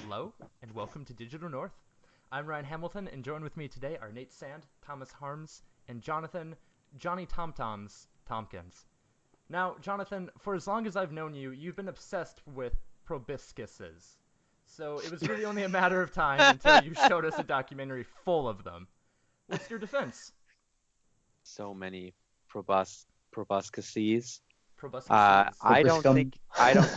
Hello, and welcome to Digital North. I'm Ryan Hamilton, and joined with me today are Nate Sand, Thomas Harms, and Jonathan Johnny Tom Toms Tompkins. Now, Jonathan, for as long as I've known you, you've been obsessed with proboscises. So it was really only a matter of time until you showed us a documentary full of them. What's your defense? So many proboscises. Proboscises. I don't Proboscum.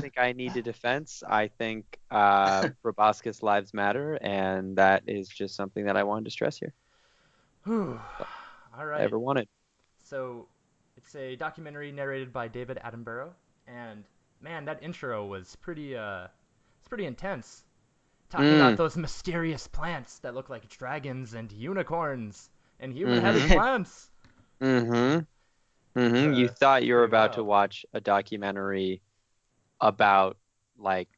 think I need a defense. I think proboscis lives matter, and that is just something that I wanted to stress here. Whew. All I right. ever wanted. So it's a documentary narrated by David Attenborough, and man, that intro was it's pretty intense. Talking about Mm, those mysterious plants that look like dragons and unicorns and human-headed mm-hmm, plants. mm-hmm, It's mm-hmm. You thought you were pretty about to wild. watch a documentary about like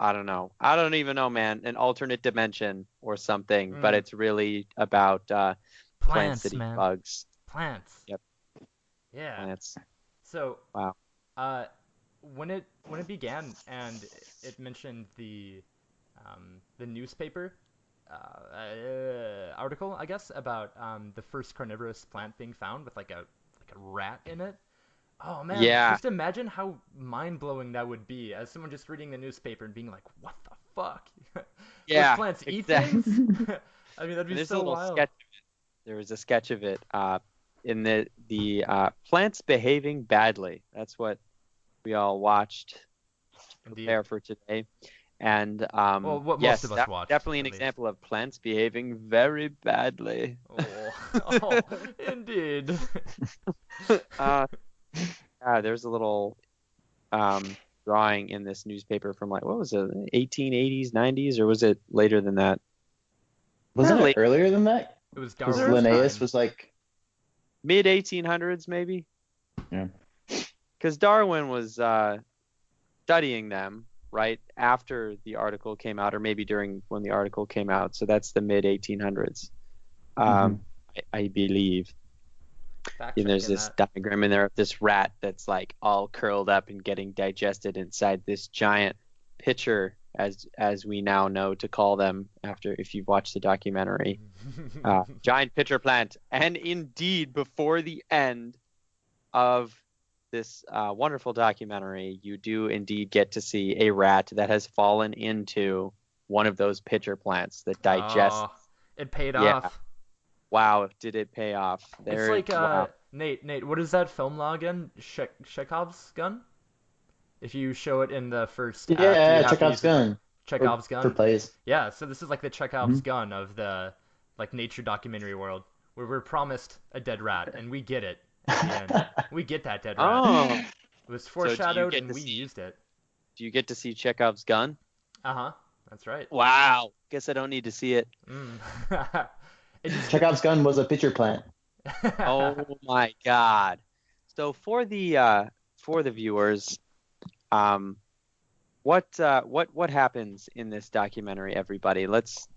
I don't even know, man, an alternate dimension or something, but Mm, it's really about plants plants, that eat man, bugs. plants. Yep, Yeah. plants. So, Wow. uh, when it began and it mentioned the newspaper article, I guess, about the first carnivorous plant being found with like a rat in it. Oh man, Yeah, just imagine how mind blowing that would be as someone just reading the newspaper and being like, "What the fuck? Those yeah, plants eat exactly. things?" I mean, that'd be And there's a so little wild. sketch. There was a sketch of it in the plants behaving badly. That's what we all watched to Indeed. prepare for today. And Well, what most yes, of us that watched, definitely an at least. example of plants behaving very badly. Oh, oh, indeed. Uh, there's a little um, drawing in this newspaper from like what was it, 1880s, 90s, or was it later than that? Wasn't it Late, earlier than that? It was Because Darwin's Linnaeus time. was like, mid 1800s maybe, yeah. because Darwin was studying them right after the article came out, or maybe during when the article came out. So that's the mid 1800s, hmm um, I believe. Fact And there's checking this that. diagram in there of this rat that's like all curled up and getting digested inside this giant pitcher, as we now know to call them after if you've watched the documentary. Giant pitcher plant. And indeed, before the end of this wonderful documentary, you do indeed get to see a rat that has fallen into one of those pitcher plants that digest. Oh, it paid Yeah, off. wow, did it pay off? It's There, like wow. Nate, what is that film law again? Chekhov's gun? If you show it in the first act, you Yeah, have to Chekhov's use it. gun Chekhov's for gun. plays. Yeah, so this is like the Chekhov's hmm gun of the like nature documentary world, where we're promised a dead rat, and we get it at the end. We get that dead rat. Oh, It was so foreshadowed, and we used it. do you get to see Chekhov's gun? Uh huh. That's right. Wow. Guess I don't need to see it. Mm. It just Chekhov's gun was a pitcher plant. Oh my God. So for the viewers, um, what happens in this documentary, everybody? Let's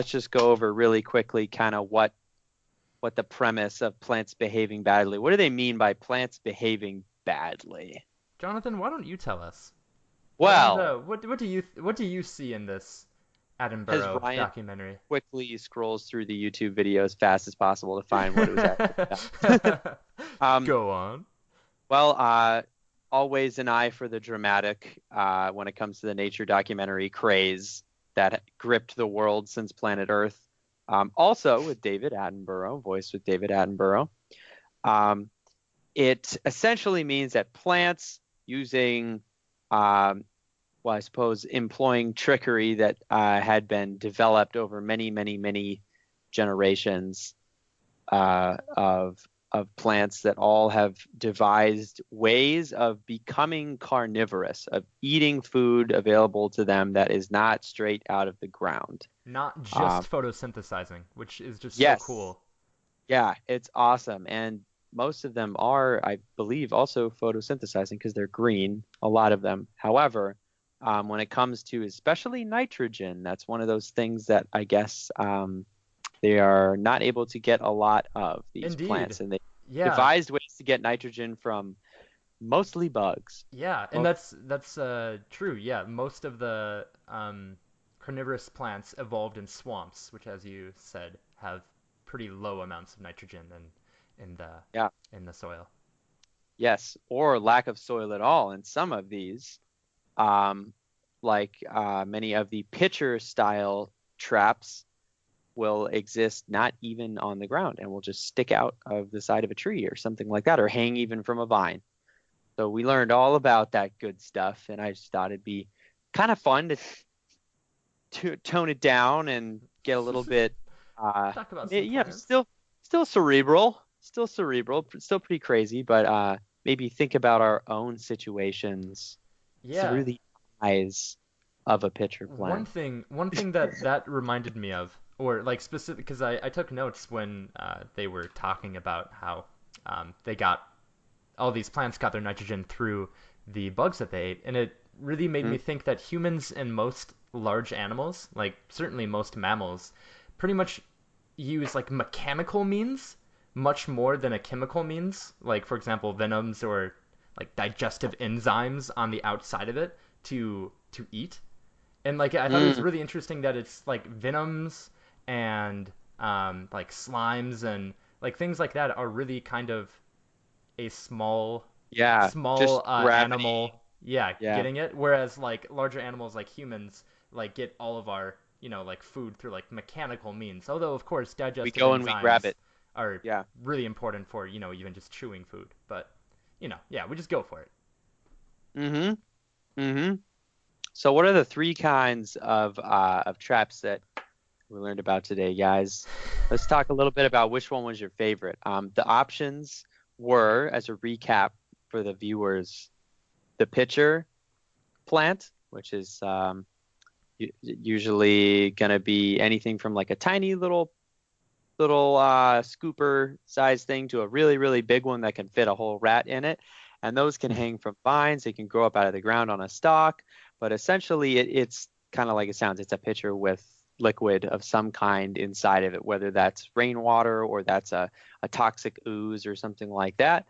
just go over really quickly kind of what the premise of plants behaving badly. What do they mean by plants behaving badly? Jonathan, why don't you tell us? Why don't Well, what do you see in this as Attenborough Ryan documentary? quickly scrolls through the YouTube video as fast as possible to find what it was actually about. Um, Go on. well, always an eye for the dramatic when it comes to the nature documentary craze that gripped the world since Planet Earth. Also with David Attenborough, voiced with David Attenborough. Um, it essentially means that plants using, um, well, I suppose, employing trickery that had been developed over many, many, many generations of plants that all have devised ways of becoming carnivorous, of eating food available to them that is not straight out of the ground. Not Um, just photosynthesizing, which is just so yes, cool. yeah, it's awesome. And most of them are, I believe, also photosynthesizing because they're green, a lot of them. However, when it comes to especially nitrogen, that's one of those things that I guess they are not able to get a lot of these Indeed. plants, and they Yeah. devised ways to get nitrogen from mostly bugs. Yeah, and Most, that's true. Yeah, most of the carnivorous plants evolved in swamps, which, as you said, have pretty low amounts of nitrogen in the Yeah. in the soil. Yes, or lack of soil at all. And some of these, um, many of the pitcher style traps, will exist not even on the ground and will just stick out of the side of a tree or something like that, or hang even from a vine. So we learned all about that good stuff, and I just thought it'd be kind of fun to tone it down and get a little bit, Talk about some plants. still cerebral, still pretty crazy, but maybe think about our own situations Yeah. through the eyes of a pitcher plant. One thing that reminded me of, or like specific, because I took notes when they were talking about how they got all these plants got their nitrogen through the bugs that they ate, and it really made me think that humans and most large animals, like certainly most mammals, pretty much use like mechanical means much more than a chemical means, like for example venoms or like digestive enzymes on the outside of it to eat. And like I thought it was really interesting that it's like venoms and like slimes and like things like that are really kind of a small Yeah, just gravity. animal, yeah, Yeah. getting it. Whereas like larger animals like humans like get all of our like food through like mechanical means. Although of course We digestive go and we grab enzymes it. are Yeah. really important for even just chewing food. But yeah, we just go for it. Mm-hmm. Mm-hmm. So what are the three kinds of traps that we learned about today, guys? Let's talk a little bit about which one was your favorite. The options were, as a recap for the viewers, the pitcher plant, which is usually going to be anything from like a tiny little scooper size thing to a really, really big one that can fit a whole rat in it. And those can hang from vines. They can grow up out of the ground on a stalk. But essentially, it's kind of like it sounds. It's a pitcher with liquid of some kind inside of it, whether that's rainwater or that's a toxic ooze or something like that.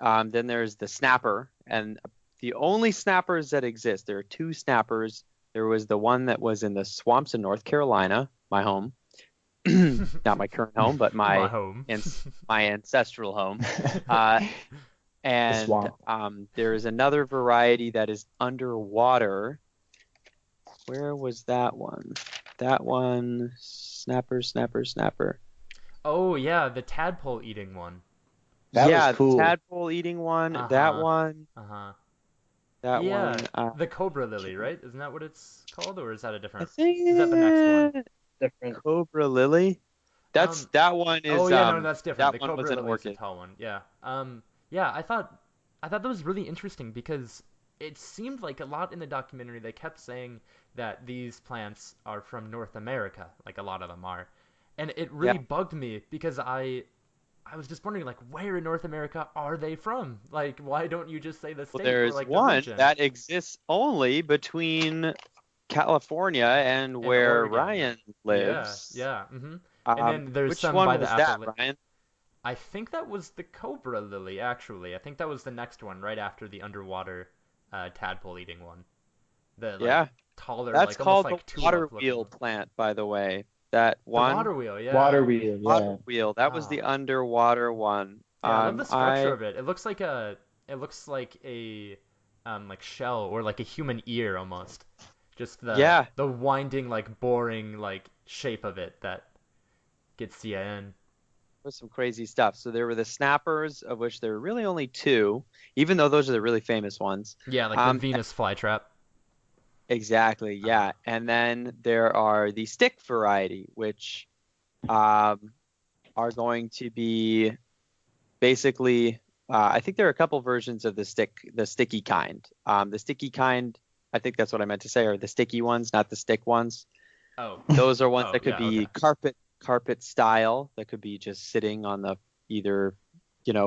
Then there's the snapper. And the only snappers that exist, there are two snappers. There was the one that was in the swamps in North Carolina, my home. Not my current home, but My home. my ancestral home. The And swamp. there is another variety that is underwater. Where was that one? That one, snapper. Oh yeah, the tadpole eating one. That Yeah, was cool. the tadpole eating one. That Uh-huh. one. Uh-huh. That Yeah, one. the cobra lily, right? Isn't that what it's called, or is that a I different? think Is that the next one? Different. Cobra lily. That one is Oh yeah, no, that's different. The that one was cobra an lily is the orchid. tall one. Yeah. Yeah, I thought that was really interesting because it seemed like a lot in the documentary they kept saying that these plants are from North America, like a lot of them are, and it Yeah. really bugged me because I was just wondering like where in North America are they from? Like why don't you just say the Well, state or there's like the one region? that exists only between California and In where Oregon. Ryan Yeah, lives. yeah. And then there's Which some one by the was that, Appalachian. Ryan? I think that was the cobra lily, actually. I think that was the next one, right after the underwater tadpole eating one. The like Yeah, taller, that's like almost called the like water tulip looking wheel one. plant, by the way. That The one, water wheel, yeah. Water wheel, water yeah. wheel, that was the Ah, underwater one. yeah. I love the structure I of it. It looks like a like shell or like a human ear almost. Just Yeah, the winding like boring like shape of it that gets you in. was some crazy stuff. So there were the snappers, of which there were really only two, even though those are the really famous ones. Yeah, like the Um, Venus flytrap. exactly, Uh-huh. yeah. And then there are the stick variety, which um, are going to be basically, I think there are a couple versions of the sticky kind. The sticky kind, I think that's what I meant to say, are the sticky ones, not the stick ones. Oh. Those are ones Oh, that could yeah, okay. be carpet style, that could be just sitting on the either,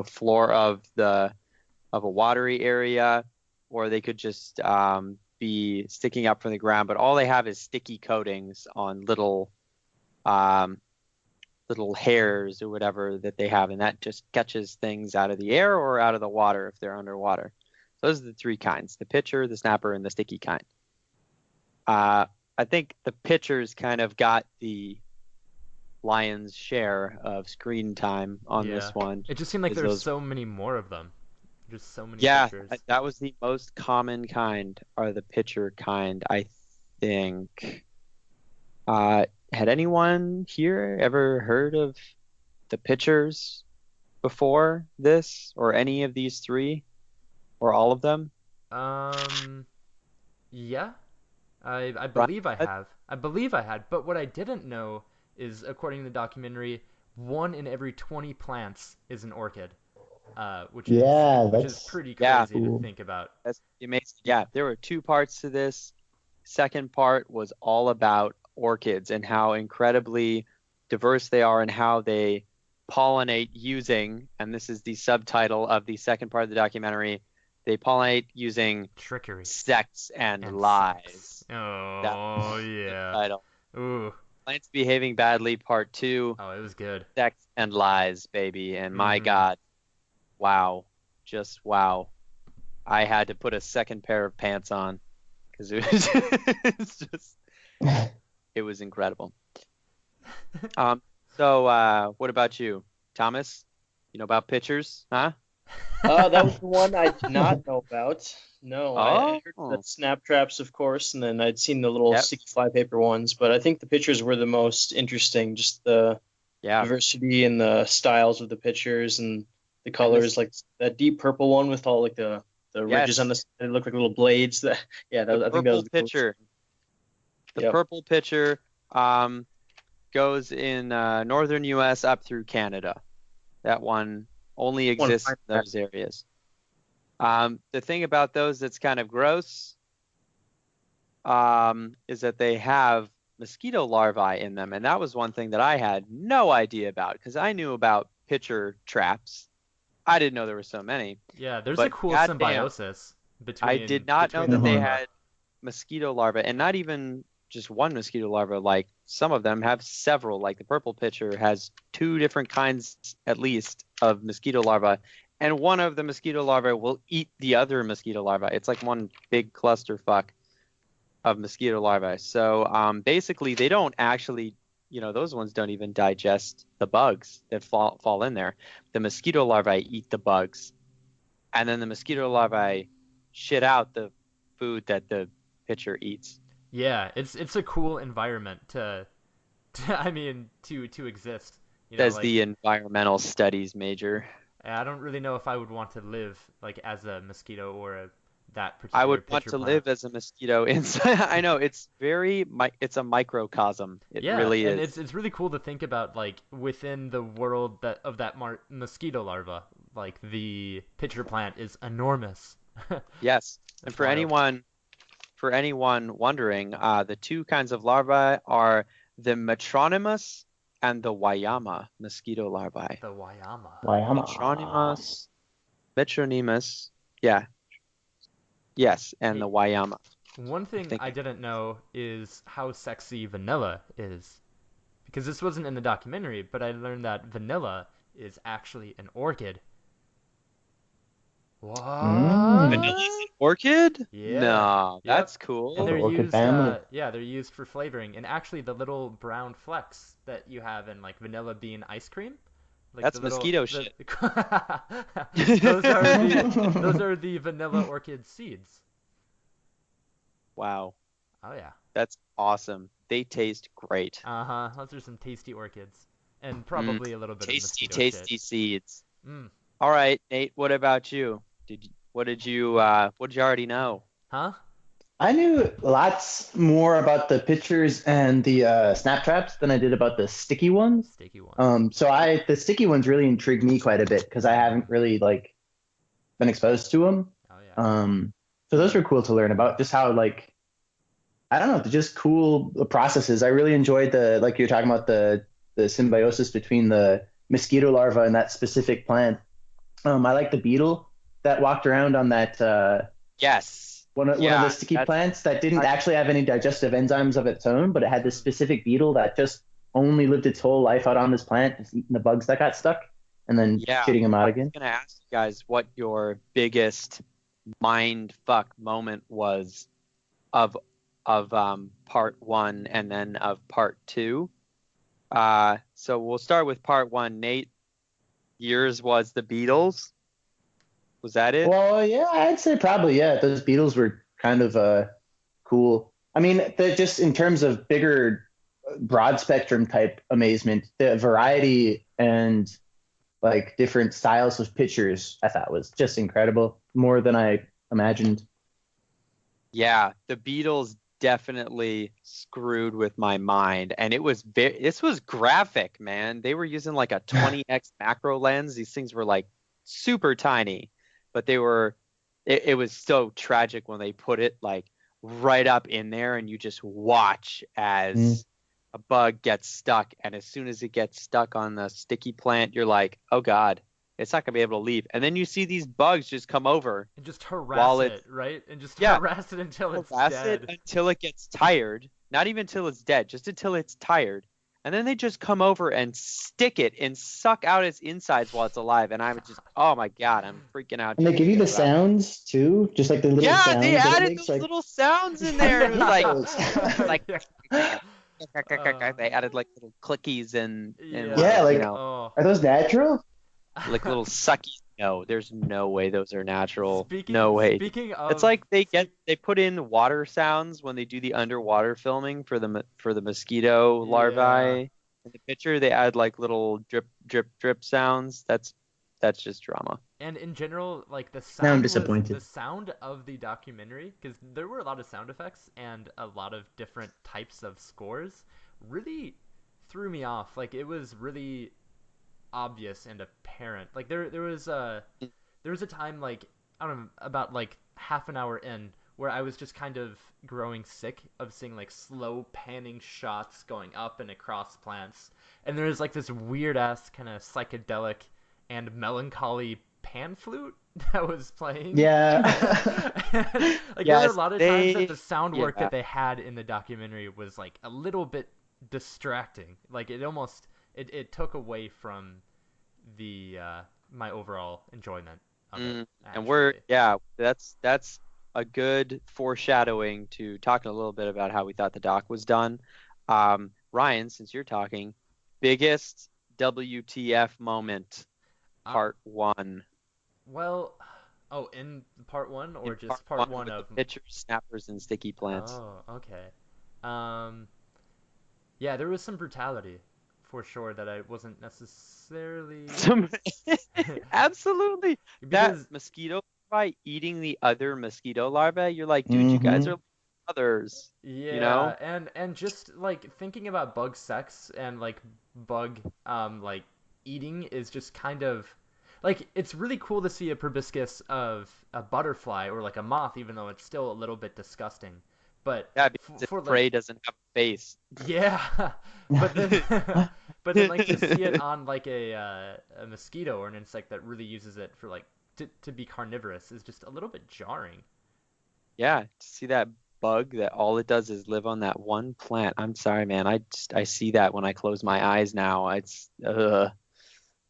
floor of a watery area, or they could just be sticking up from the ground. But all they have is sticky coatings on um, little hairs or whatever that they have, and that just catches things out of the air or out of the water if they're underwater. Those are the three kinds: the pitcher, the snapper, and the sticky kind. I I think the pitchers kind of got the lion's share of screen time on Yeah. this one. It just seemed like Is there's those- so many more of them. Just so many Yeah, pitchers. that was the most common kind, are the pitcher kind, I think. Had anyone here ever heard of the pitchers before this, or any of these three, or all of them? Yeah. I Right. believe I have. I believe I had. But what I didn't know is, according to the documentary, 1 in every 20 plants is an orchid. Which is Yeah, which is that's pretty Yeah. crazy to cool. think about. That's amazing. Yeah, there were 2 parts to this. Second part was all about orchids and how incredibly diverse they are and how they pollinate using, and this is the subtitle of the second part of the documentary, they pollinate using Trickery sex and and lies. sex. Oh, The yeah. title. Ooh. Plants Behaving Badly, Part 2, Oh, it was good. Sex and Lies, baby. And my Mhm. God, wow. Just wow. I had to put a second pair of pants on because it was it's just it was incredible. So what about you, Thomas? You know about pitchers, huh? That was the one I did not know about. No, I heard Oh. the snap traps, of course, and then I'd seen the little Yep. sticky flypaper ones, but I think the pictures were the most interesting, just the Yeah. diversity and the styles of the pictures and the colors, like that deep purple one with all like the ridges on the side, they look like little blades. That yeah, The I think that was purple the coolest. pitcher. The Yep. purple pitcher goes in northern U.S. up through Canada. That one only wanna exists in find that. those areas. The thing about those that's kind of gross is that they have mosquito larvae in them, and that was one thing that I had no idea about because I knew about pitcher traps. I didn't know there were so many. Yeah, there's But a cool goddamn, symbiosis between. I did not know between that they the larvae. had mosquito larvae, and not even just one mosquito larva. Like some of them have several. Like the purple pitcher has 2 different kinds, at least, of mosquito larvae, and one of the mosquito larvae will eat the other mosquito larva. It's like one big clusterfuck of mosquito larvae. So basically, they don't actually, those ones don't even digest the bugs that fall in there. The mosquito larvae eat the bugs, and then the mosquito larvae shit out the food that the pitcher eats. Yeah, it's a cool environment to exist. As Like, the environmental studies major, I don't really know if I would want to live like as a mosquito or that particular I would want pitcher to plant. live as a mosquito inside. I know it's it's a microcosm. It Yeah, really and is. it's really cool to think about like within the world of that mosquito larva. Like the pitcher plant is enormous. Yes, and That's for wild. anyone wondering, the 2 kinds of larvae are the Metronymus and the Wayama mosquito larvae. The Wayama. Metronymus, yeah, yes, and the Wayama. One thing think- I didn't know is how sexy vanilla is. Because this wasn't in the documentary, but I learned that vanilla is actually an orchid. What? Vanilla's an orchid? Yeah. No, Yep. that's cool. And The they're orchid used, family. they're used for flavoring. And actually, the little brown flecks that you have in like vanilla bean ice cream, like That's the little, mosquito shit. shit. those are the vanilla orchid seeds. Wow, Oh yeah. that's awesome. They taste great. Uh-huh. Those are some tasty orchids, and probably a little bit Tasty, of mosquito tasty shit. seeds. Mm. All right, Nate, what about you? What did you already know? Huh? I knew lots more about the pitchers and the snap traps than I did about the sticky ones. Sticky one. The sticky ones really intrigued me quite a bit because I haven't really like been exposed to them. Oh yeah. So those were cool to learn about, just how like, I don't know, they're just cool processes. I really enjoyed like you're talking about the symbiosis between the mosquito larva and that specific plant. I like the beetle that walked around on that Yes. one of Yeah, the sticky that's- plants that didn't actually have any digestive enzymes of its own, but it had this specific beetle that just only lived its whole life out on this plant, just eating the bugs that got stuck and then Yeah. shitting them out I was again. gonna ask you guys what your biggest mind fuck moment was of part 1 and then of part 2. So we'll start with part 1. Nate, yours was the Beatles. Was that it? Well, yeah, I'd say probably, yeah. Those Beatles were kind of cool. I mean, just in terms of bigger, broad spectrum type amazement, the variety and like different styles of pictures, I thought was just incredible, more than I imagined. Yeah, the Beatles definitely screwed with my mind, and this was graphic, man. They were using like a 20x macro lens. These things were like super tiny, but it was so tragic when they put it like right up in there, and you just watch as a bug gets stuck, and as soon as it gets stuck on the sticky plant, you're like, oh god, it's not gonna be able to leave. And then you see these bugs just come over and just harass it, right? And just harass it until it's dead. Until it gets tired. Not even until it's dead, just until it's tired. And then they just come over and stick it and suck out its insides while it's alive. And I'm just, oh my god, I'm freaking out. And they give you the sounds too, just like the little sounds. Yeah, they added those little sounds in there. It was like they added like little clickies and are those natural? Like little suckies. No, there's no way those are natural. Speaking of, it's like they put in water sounds when they do the underwater filming for the mosquito larvae in the picture. They add like little drip drip drip sounds. That's just drama. And in general, like the sound. Now I'm disappointed. The sound of the documentary, because there were a lot of sound effects and a lot of different types of scores, really threw me off. Like it was really obvious and apparent. Like there was a time, like I don't know, about like half an hour in, where I was just kind of growing sick of seeing like slow panning shots going up and across plants, and there was like this weird ass kind of psychedelic and melancholy pan flute that was playing. Yeah. Like there were a lot of times that the sound work that they had in the documentary was like a little bit distracting. Like it almost it took away from the my overall enjoyment of it. And that's a good foreshadowing to talking a little bit about how we thought the doc was done. Ryan, since you're talking, biggest WTF moment, part 1. Well, in part 1 or in just part 1 of pitchers, snappers, and sticky plants? Oh, okay. Yeah, there was some brutality for sure that I wasn't necessarily. Absolutely. That mosquito larvae eating the other mosquito larvae. You're like, dude, you guys are others. Yeah, you know? and just like thinking about bug sex and like bug like eating is just kind of like, it's really cool to see a proboscis of a butterfly or like a moth, even though it's still a little bit disgusting. But yeah, because prey doesn't have a face. Yeah, but then like to see it on like a mosquito or an insect that really uses it for like to be carnivorous is just a little bit jarring. Yeah, to see that bug that all it does is live on that one plant. I'm sorry, man. I see that when I close my eyes now. It's ugh.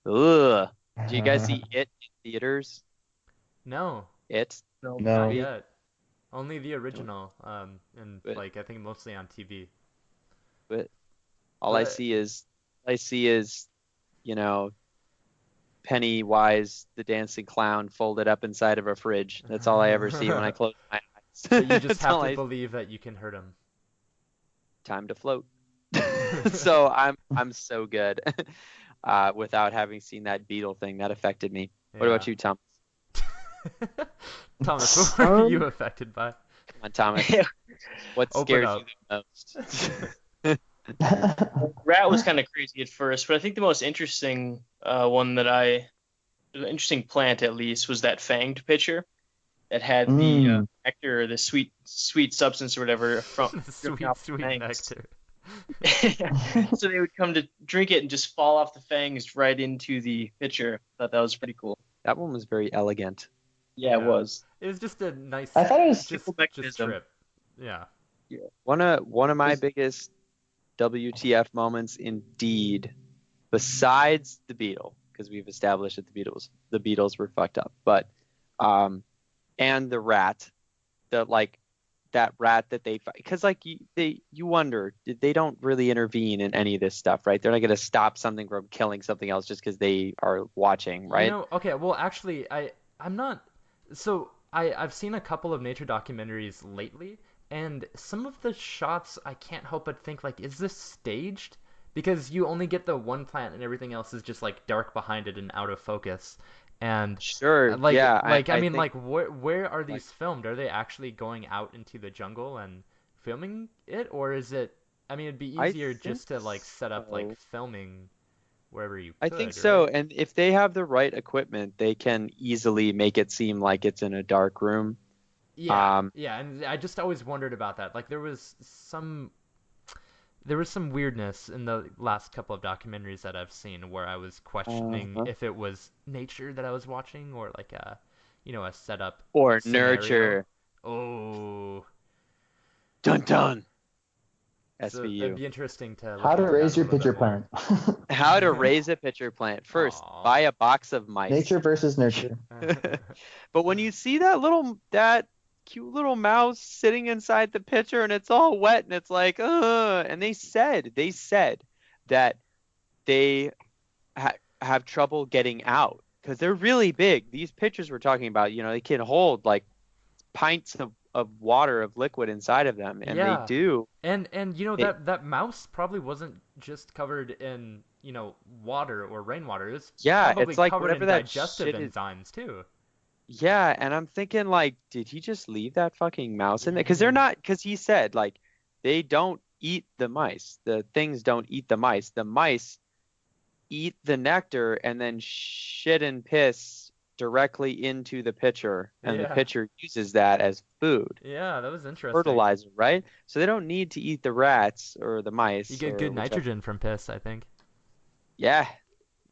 Do you guys see it in theaters? No. It? No. Not yet. Only the original, and like I think mostly on TV. But all I see is, you know, Pennywise the dancing clown folded up inside of a fridge. That's all I ever see when I close my eyes. So you just have to believe that you can hurt him. Time to float. So I'm so good without having seen that beetle thing. That affected me. Yeah. What about you, Tom? Thomas, what were you affected by? Come on, Thomas. What scares you the most? Rat was kind of crazy at first, but I think the most interesting interesting plant at least, was that fanged pitcher that had the nectar, the sweet substance or whatever from sweet nectar. So they would come to drink it and just fall off the fangs right into the pitcher. I thought that was pretty cool. That one was very elegant. Yeah, it was. It was just a nice. I thought it was just trip. Yeah. One of my biggest WTF moments, indeed, besides the Beatle, because we've established that the Beatles were fucked up, but and the rat, the like that rat that they fight, because like you wonder, they don't really intervene in any of this stuff, right? They're not going to stop something from killing something else just because they are watching, right? You know, okay, well, actually, I'm not. So I've seen a couple of nature documentaries lately, and some of the shots I can't help but think like, is this staged? Because you only get the one plant and everything else is just like dark behind it and out of focus. And Sure, like yeah, I I mean think like where are like these filmed? Are they actually going out into the jungle and filming it, or is it? I mean, it'd be I easier think just to like set up like so. filming wherever you I think could, so, right? and if they have the right equipment, they can easily make it seem like it's in a dark room. Yeah, Um, yeah, and I just always wondered about that. Like there was some weirdness in the last couple of documentaries that I've seen where I was questioning uh if it was nature that I was watching or like a, a setup or scenario. nurture. Oh, Dun dun. so it'd SVU. be interesting to How look to into that raise a your little bit pitcher more. plant. How to raise a pitcher plant. First, Aw. buy a box of mice. Nature versus nurture. But when you see that cute little mouse sitting inside the pitcher and it's all wet and it's like, and they said that they have trouble getting out because they're really big. These pitchers we're talking about, they can hold like pints of water of liquid inside of them, and they Yeah. do. And It, that mouse probably wasn't just covered in, water or rainwater. It was yeah, probably it's like covered whatever in that digestive shit is. enzymes too. Yeah, and I'm thinking like, did he just leave that fucking mouse in there? Because Yeah. he said like they don't eat the mice. The things don't eat the mice. The mice eat the nectar and then shit and piss directly into the pitcher, and the Yeah. pitcher uses that as food, Yeah, that was interesting. fertilizer, right? So they don't need to eat the rats or the You mice get or good whichever. nitrogen from piss, I think. Yeah,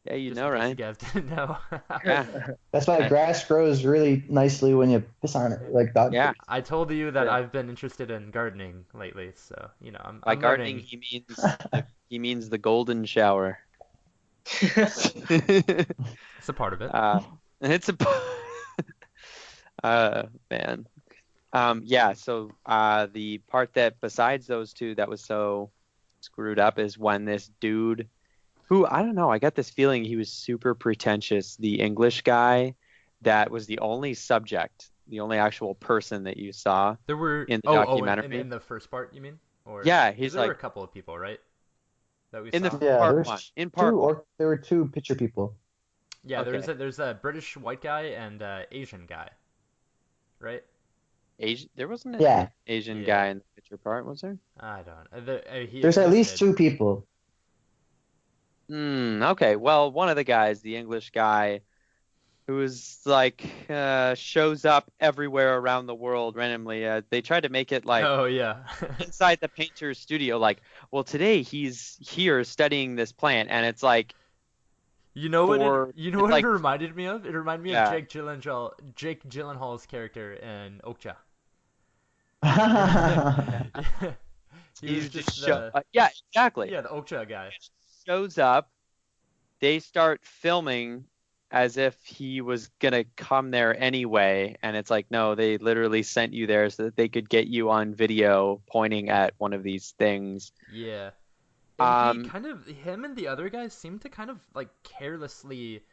yeah, Just in case you Ryan. guys didn't know. Yeah, That's why yeah, grass grows really nicely when you piss on it, like dog yeah. poop. I told you that True. I've been interested in gardening lately, so, By I'm gardening, learning. he means the golden shower. It's a part of it. uh, it's a man. Yeah. So the part that besides those two that was so screwed up is when this dude, who I don't know, I got this feeling he was super pretentious. The English guy that was the only subject, the only actual person that you saw There were in the in documentary. the first part, you mean? Or Yeah, because he's there were like a couple of people, right? That we in the saw. Yeah, part there's one. In two, part one. or there were two pitcher people. Yeah, Okay. there's a British white guy and Asian guy, right? Asian. There wasn't an Yeah, Asian Yeah. guy in the picture part, was there? I don't. He there's at least existed. two people. Okay. Well, one of the guys, the English guy, who is like shows up everywhere around the world randomly. They tried to make it like Oh yeah. inside the painter's studio, like, well, today he's here studying this plant, and it's like You know what for you know it's what like it reminded me of? It reminded me of yeah. Jake Gyllenhaal's character in Okja. He was He's just just the yeah, exactly. yeah, the Okja guy. Shows up, they start filming as if he was gonna come there anyway, and it's like, no, they literally sent you there so that they could get you on video pointing at one of these things. Yeah. And Um, him and the other guys seemed to kind of like carelessly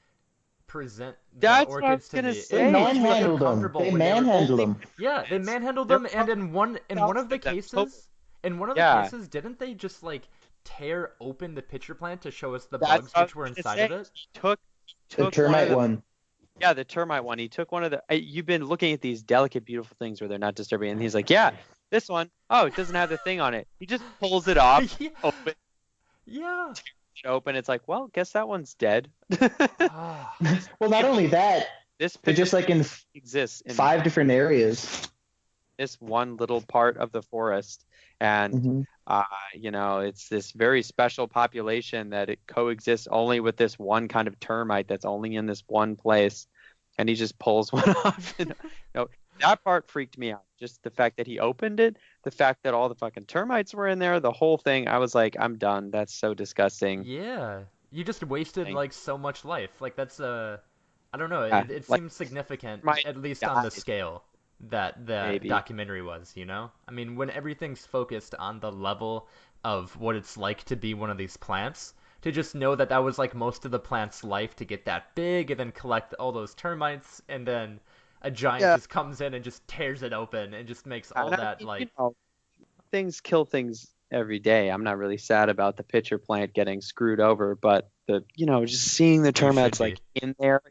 present the that's what I was orchids to gonna me. They say. It looked really manhandled them. uncomfortable They when they were manhandled them. Yeah, they It's- manhandled they're them, and probably in one of the thousands of them. cases, Yeah. didn't they just like tear open the pitcher plant to show us the That's bugs what I which were was gonna inside say. of it? He took The one of termite the one. yeah, the termite one. He took one of the. You've been looking at these delicate, beautiful things where they're not disturbing, and he's like, yeah, this one. Oh, it doesn't have the thing on it. He just pulls it off, Yeah. open Yeah. it open. It's like, well, guess that one's dead. Ah. Well, not only that, This but picture just like in exists in 5 different areas. this one little part of the forest, and Mhm. it's this very special population that it coexists only with this one kind of termite that's only in this one place, and he just pulls one off. That part freaked me out. Just the fact that he opened it, the fact that all the fucking termites were in there, the whole thing. I was like, I'm done. That's so disgusting. Yeah. You just wasted Thing. like so much life. Like that's I don't know. Yeah, It like seems significant, termite at least on the died. scale. that the Maybe. documentary was, you know? I mean, when everything's focused on the level of what it's like to be one of these plants, to just know that that was like most of the plant's life to get that big and then collect all those termites, and then a giant Yeah. just comes in and just tears it open and just makes all And I that mean, like things kill things every day. I'm not really sad about the pitcher plant getting screwed over, but just seeing the termites be. like in there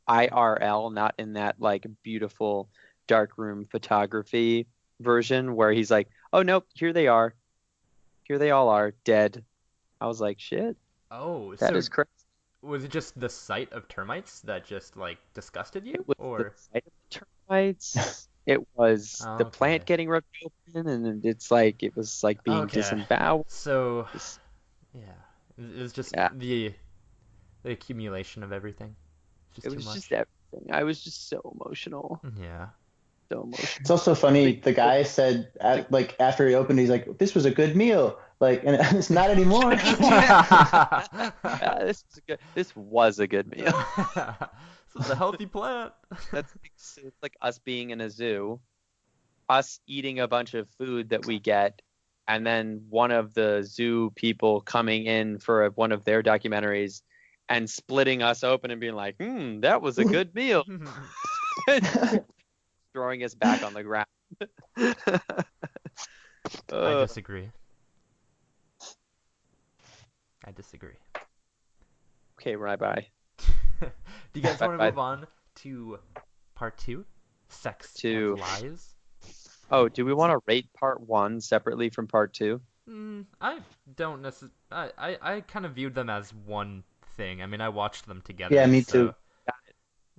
IRL, not in that like beautiful darkroom photography version where he's like, oh nope, here they are. Here they all are, dead. I was like, shit, Oh, that so is crazy. was it just the sight of termites that just like disgusted you, It was or the sight of the termites. It was Oh, the okay. plant getting ripped open, and it's like it was like being Okay. disemboweled. so It's- yeah, it's just Yeah. the accumulation of everything. It's just It too was much. just everything. I was just so emotional. Yeah. So emotional. It's also funny. The guy said, like after he opened, he's like, "This was a good meal." Like, and it's not anymore. Yeah, this was a good meal. This is a healthy plant. It's like us being in a zoo, us eating a bunch of food that we get, and then one of the zoo people coming in for one of their documentaries and splitting us open and being like, that was a good meal. Throwing us back on the ground. I disagree. I disagree. Okay, bye. Do you guys want to Bye. move on to part 2? Sex Two. and lies? Oh, do we want to rate part 1 separately from part 2? I don't necessarily. I kind of viewed them as one thing. I mean, I watched them together. Yeah, me so- too.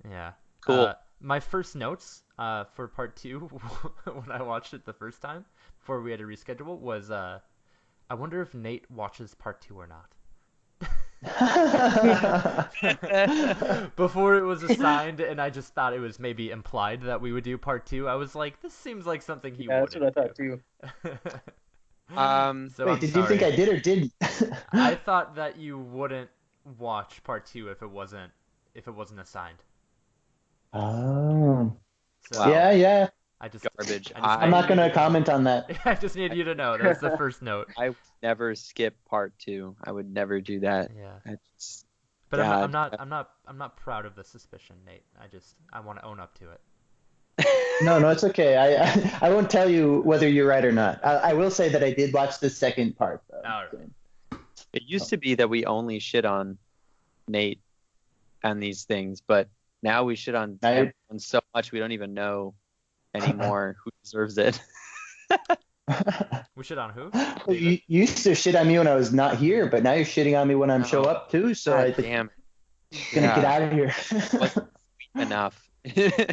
Yeah. Cool. My first notes for part 2 when I watched it the first time before we had to reschedule was I wonder if Nate watches part 2 or not. Before it was assigned, and I just thought it was maybe implied that we would do part 2. I was like, this seems like something he Yeah, that's wouldn't what I thought do. too. So Wait, I'm did you think sorry. I did or didn't? I thought that you wouldn't watch part 2 if it wasn't assigned. Oh. So Wow. Yeah. I just Garbage. I'm not gonna comment on that. I just need you to know that was the first note. I would never skip part 2. I would never do that. Yeah. I just- But God. I'm not proud of the suspicion, Nate. I want to own up to it. No, it's okay. I won't tell you whether you're right or not. I will say that I did watch the second part though. All right. It used to be that we only shit on Nate and these things, but now we shit on everyone so much we don't even know anymore who deserves it. We shit on who? Well, you used to shit on me when I was not here, but now you're shitting on me when I'm show up too. So God I think damn I'm gonna get out of here. Wasn't sweet enough.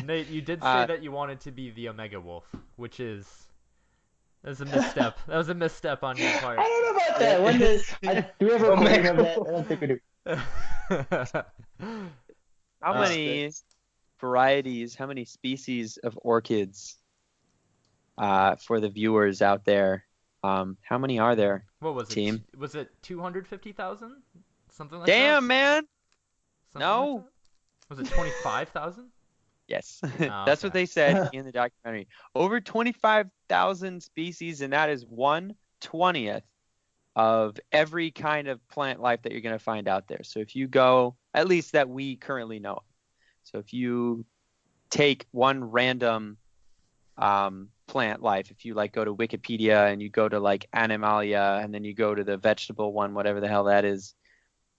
Nate, you did say that you wanted to be the Omega Wolf, which is that was a misstep. That was a misstep on your part. I don't know about that. When do we ever complain of that? I don't think we do. How many varieties, how many species of orchids for the viewers out there? How many are there? What was it? Team? Was it 250,000? Something like Damn, that? man. Something No. like that? Was it 25,000? Yes. Oh, That's okay. what they said in the documentary. Over 25,000 species, and that is 1/20th of every kind of plant life that you're going to find out there. So if you go, at least that we currently know of. So if you take one random plant life, if you like go to Wikipedia and you go to like Animalia and then you go to the vegetable one, whatever the hell that is,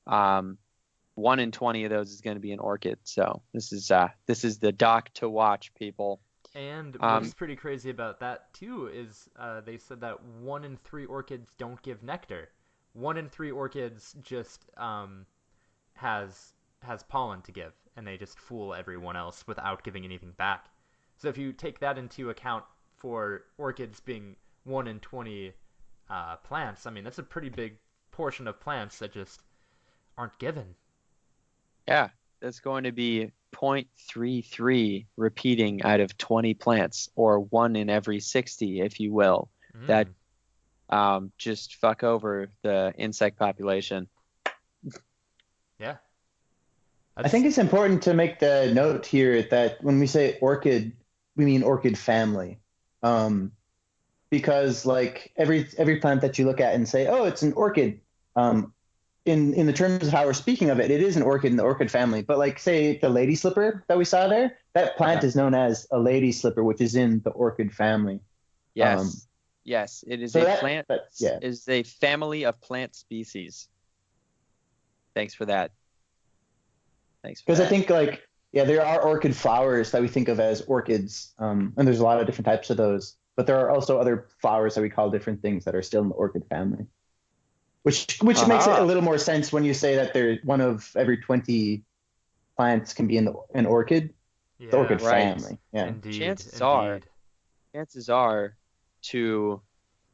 1 in 20 of those is going to be an orchid. So this is the doc to watch, people. And what's pretty crazy about that too is they said that 1 in 3 orchids don't give nectar. 1 in 3 orchids just has pollen to give, and they just fool everyone else without giving anything back. So if you take that into account for orchids being 1 in 20 plants, I mean that's a pretty big portion of plants that just aren't given. Yeah, that's going to be 0.33 repeating out of 20 plants, or 1 in every 60, if you will. That just fuck over the insect population. Yeah. I think it's important to make the note here that when we say orchid, we mean orchid family. Because like every plant that you look at and say, oh, it's an orchid, in the terms of how we're speaking of it, it is an orchid in the orchid family. But like say the lady slipper that we saw there, that plant is known as a lady slipper, which is in the orchid family. Yes. Yes, it is so a that- plant. but, yeah. It is a family of plant species. Thanks for that. Thanks for Because I that. think like there are orchid flowers that we think of as orchids, and there's a lot of different types of those. But there are also other flowers that we call different things that are still in the orchid family, which makes it Uh-huh. a little more sense when you say that there one of every 20 plants can be in an orchid, Yeah. the orchid Right. family. Yeah. Indeed. Chances are to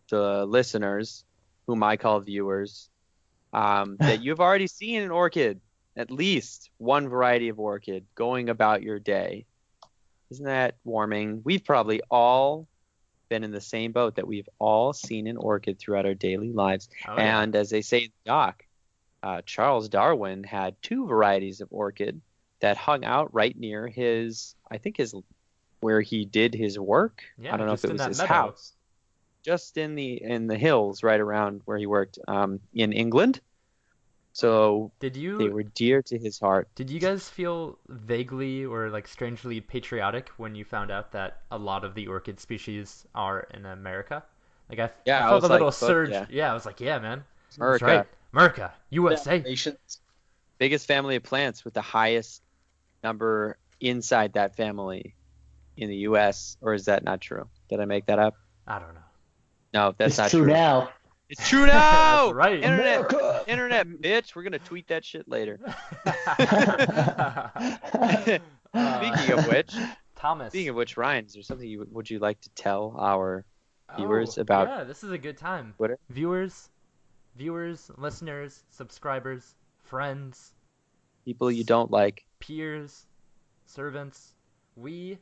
the listeners, whom I call viewers, that you've already seen an orchid, at least one variety of orchid, going about your day. Isn't that warming? We've probably all been in the same boat, that we've all seen an orchid throughout our daily lives. Oh, yeah. And as they say in the doc, Charles Darwin had 2 varieties of orchid that hung out right near where he did his work. Yeah, I don't know if just it in was that his meadow. house, just in the hills right around where he worked, in England. So Did they you were dear to his heart. guys feel vaguely or like strangely patriotic when you found out that a lot of the orchid species are in America? Like I Yeah, I felt was a little like, fuck surge. yeah. Yeah, I was like, yeah, man. That's America, right. America, USA. Nations. biggest family of plants with the highest number inside that family in the U.S. Or is that not true? Did I make that up? I don't know. No, that's It's not true now. It's true now. That's right. America! Internet, bitch. We're gonna tweet that shit later. Speaking of which, Thomas. Ryan, is there something would you like to tell our viewers Oh, about Yeah, this is a good time. Twitter? Viewers, listeners, subscribers, friends, People you don't like. peers, servants. We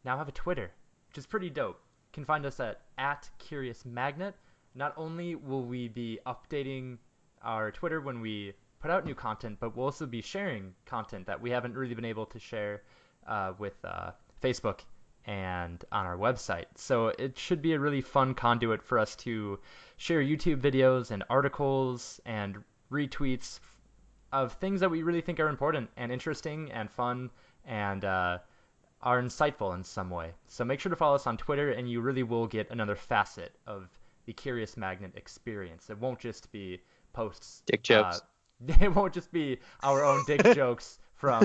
now have a Twitter, which is pretty dope. You can find us at Curious Magnet. Not only will we be updating our Twitter when we put out new content, but we'll also be sharing content that we haven't really been able to share with Facebook and on our website. So it should be a really fun conduit for us to share YouTube videos and articles and retweets of things that we really think are important and interesting and fun and are insightful in some way. So make sure to follow us on Twitter, and you really will get another facet of the Curious Magnet experience. It won't just be posts. Dick jokes. It won't just be our own dick jokes from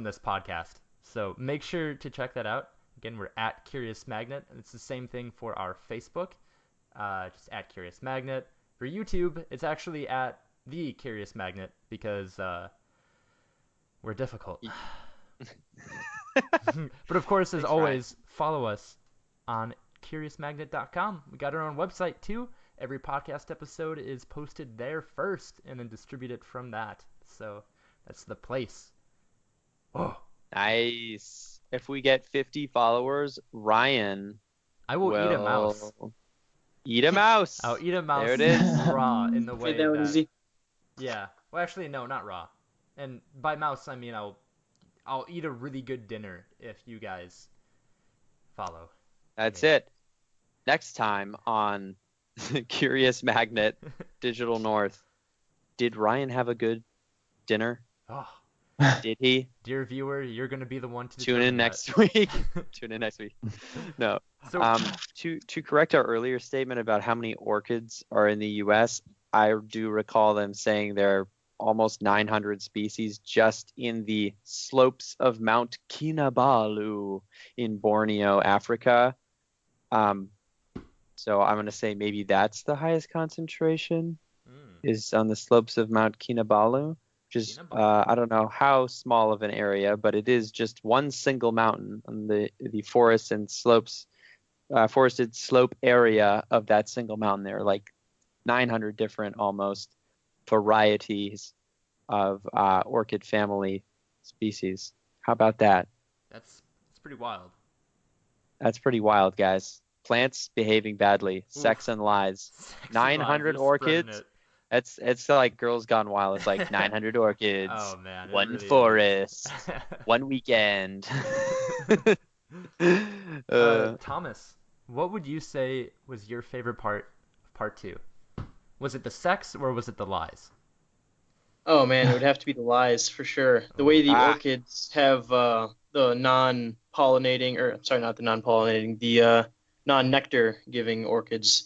this podcast. So make sure to check that out. Again, we're at Curious Magnet, and it's the same thing for our Facebook, just at Curious Magnet. For YouTube, it's actually at The Curious Magnet because we're difficult. But of course, as Thanks, always, follow us on CuriousMagnet.com. We got our own website too. Every podcast episode is posted there first and then distributed from that. So that's the place. Oh, Nice. If we get 50 followers, Ryan I will eat a mouse. Eat a mouse. I'll eat a mouse There it is. raw in the way Made that one that, easy. yeah. Well, actually, no, not raw. And by mouse, I mean I'll eat a really good dinner if you guys follow. That's Yeah. it. Next time on Curious Magnet Digital North, did Ryan have a good dinner? Oh, Did he? dear viewer, you're gonna be the one to Tune in determine next week. Tune in next week. No. that. So To correct our earlier statement about how many orchids are in the U.S., I do recall them saying there are almost 900 species just in the slopes of Mount Kinabalu in Borneo, Africa. So I'm going to say maybe that's the highest concentration is on the slopes of Mount Kinabalu, which is Kinabalu. I don't know how small of an area, but it is just one single mountain on the forest and slopes, forested slope area of that single mountain. There are like 900 different almost varieties of orchid family species. How about that? that's pretty wild. That's pretty wild, guys. Plants behaving badly, Oof. sex and lies. Sexy 900 live, you're spreading orchids? it. It's like Girls Gone Wild. It's like 900 orchids, Oh man, it one really is. forest, one weekend. Thomas, what would you say was your favorite part of part two? Was it the sex or was it the lies? Oh man, it would have to be the lies for sure. The way the Ah. orchids have the non-pollinating, or sorry, not the non-pollinating, the non-nectar giving orchids,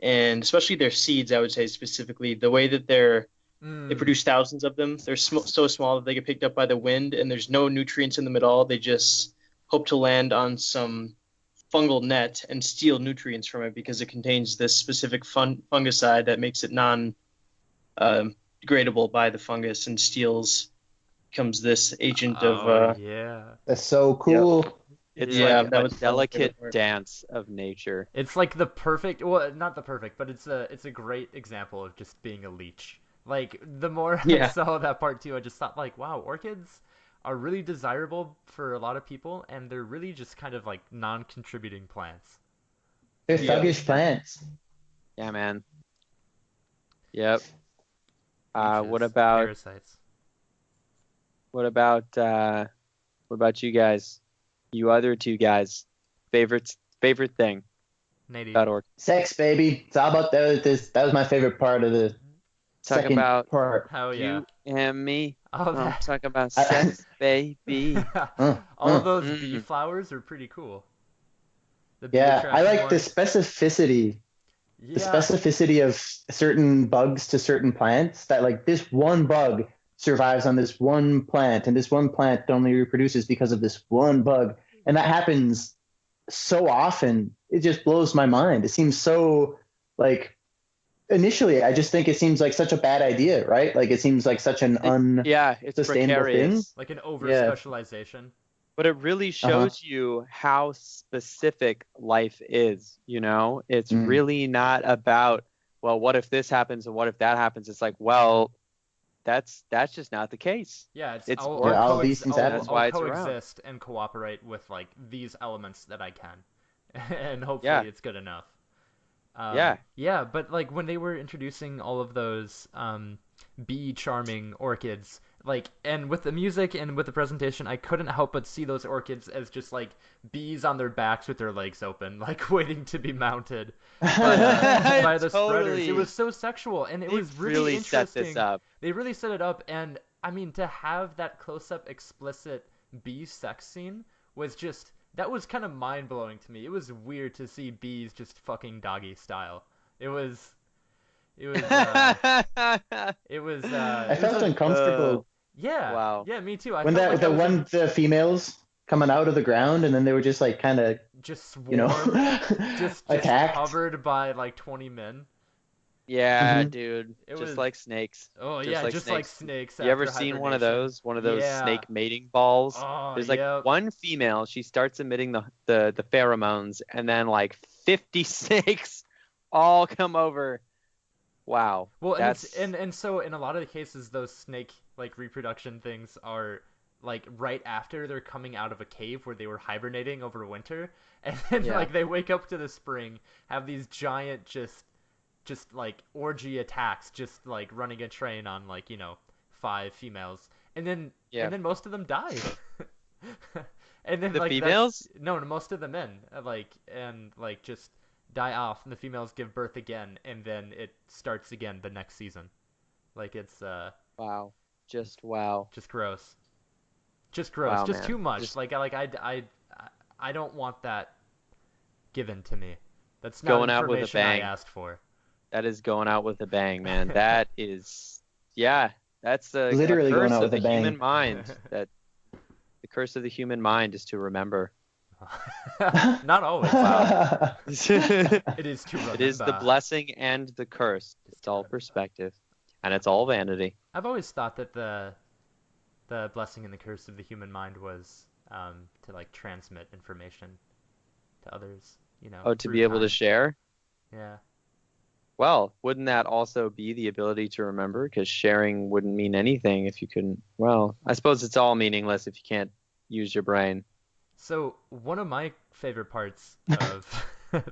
and especially their seeds, I would say specifically, the way that they produce thousands of them. They're so small that they get picked up by the wind, and there's no nutrients in them at all. They just hope to land on some fungal net and steal nutrients from it because it contains this specific fungicide that makes it non degradable by the fungus and becomes this agent of yeah. That's so cool. It's Yeah, like that a was my delicate favorite part. dance of nature. It's like the perfect, well, not the perfect, but it's a great example of just being a leech. Like the more I Yeah. saw that part too, I just thought like, wow, orchids are really desirable for a lot of people, and they're really just kind of like non-contributing plants. They're Yeah. thuggish plants. Yeah, man. Yep. What Leeches, about parasites? what about you guys? You other two guys. Favorite thing Nady. about orc. Sex, baby. It's all about that was my favorite part of the Talk second about part. Hell yeah. you and me. Oh, I'm that. talking about I- sex, baby. All of those bee Mm. flowers are pretty cool. The bee Yeah, I attracting like the ones. specificity. The Yeah. specificity of certain bugs to certain plants, that like this one bug survives on this one plant and this one plant only reproduces because of this one bug, and that happens so often. It just blows my mind. It seems so, like, initially I just think it seems like such a bad idea, right? Like it seems like such an Yeah, it's Sustainable precarious. Like an over Yeah. specialization. But it really shows you how specific life is, you know? It's Mm. really not about, well, what if this happens and what if that happens? It's like, well, that's just not the case. Yeah, it's It's I'll, work. I'll, All coex- these things I'll, happen. That's I'll why it's around. coexist and cooperate with like these elements that I can, and hopefully Yeah. it's good enough. Yeah. Yeah, but like when they were introducing all of those bee charming orchids, like, and with the music and with the presentation, I couldn't help but see those orchids as just like bees on their backs with their legs open, like waiting to be mounted by the spreaders. Totally. It was so sexual, and it They was really set interesting. this up. They really set it up, and I mean, to have that close-up explicit bee sex scene was just, that was kind of mind-blowing to me. It was weird to see bees just fucking doggy style. It was it was it was I felt uncomfortable yeah. Wow. Yeah, me too. I when felt that like the I was one the females coming out of the ground and then they were just like kind of, just you know, swarmed, just attacked. covered by like 20 men. Yeah, Mhm. dude. It Just was- like snakes. Oh Just yeah, like just like snakes. snakes. You ever after seen one of hibernation. those? One of those Yeah. snake mating balls? Oh, There's like yep. one female, she starts emitting the pheromones, and then like 50 snakes all come over. Wow. Well, and That's it's, and so in a lot of the cases, those snake like reproduction things are like right after they're coming out of a cave where they were hibernating over winter, and then Yeah. like they wake up to the spring, have these giant just like orgy attacks, just like running a train on like 5 females, and then Yeah. most of them die. And then The like females? no, most of the men like just die off, and the females give birth again, and then it starts again the next season. Like it's wow. Just wow. just gross, just gross, Wow, just man. too much. Just- I don't want that given to me. That's not Going out with a information I bang. asked for. That is going out with a bang, man. That is, yeah, that's a Literally curse going out of with the a bang. human mind. That the curse of the human mind is to remember. Not always. it It is to remember. is the blessing and the curse. It's all perspective, and it's all vanity. I've always thought that the blessing and the curse of the human mind was to like transmit information to others. Oh, to through be able to time. share. Yeah. Well, wouldn't that also be the ability to remember? Because sharing wouldn't mean anything if you couldn't. Well, I suppose it's all meaningless if you can't use your brain. So one of my favorite parts of